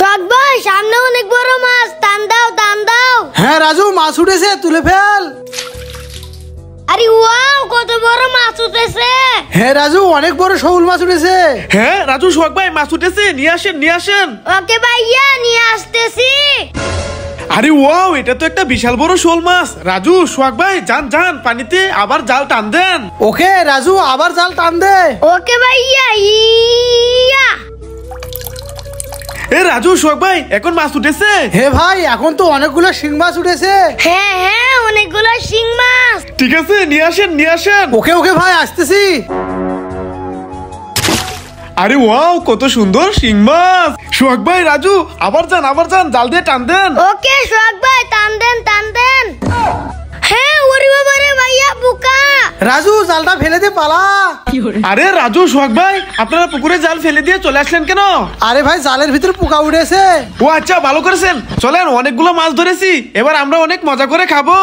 শখ ভাই সামনে অনেক বড় মাছ, টান দাও টান দাও। হ্যাঁ রাজু, মাছ উঠেছে, তুলে ফেল। আরে ওয়াও, কত বড় মাছ উঠেছে। হ্যাঁ রাজু, অনেক বড় শৌল মাছ উঠেছে। হ্যাঁ রাজু, সোহাগ ভাই মাছ উঠেছে, নিয়ে আসেন নিয়ে আসেন। ওকে ভাইয়া, নিয়ে আসতেছি। আরে ওয়াও, এটা তো একটা বিশাল বড় শোল মাছ। রাজু, সোহাগ ভাই যান যান পানিতে, আবার জাল টান দেন। ওকে রাজু, আবার জাল টান দে। ওকে ভাইয়া, ইয়া। এ রাজু, সোহাগ ভাই এখন মাছ উঠেছে। হে ভাই, এখন তো অনেকগুলো শিং মাছ উঠেছে। হ্যাঁ হ্যাঁ, অনেকগুলো শিং মাছ। ঠিক আছে, নিয়ে আসেন নিয়ে আসেন। ওকে ওকে ভাই, আসতেছি। আরে ওয়াও, কত সুন্দর শিং মাছ। সোহাগ ভাই, রাজু আবার যান জাল দিয়ে টান দেন। ওকে সোহাগ ভাই, টান দেন টান দেন। হ্যাঁ, ওরে বাবা রে ভাইয়া, বোকা। রাজু, জালটা ফেলে দে, পালা। আরে রাজু, সোহাগ ভাই আপনারা পুকুরে জাল ফেলে দিয়ে চলে আসলেন কেন? আরে ভাই, জালের ভিতরে পোকা উঠেছে। ও আচ্ছা, ভালো করেছেন। চলেন, অনেকগুলো মাছ ধরেছি, এবার আমরা অনেক মজা করে খাবো।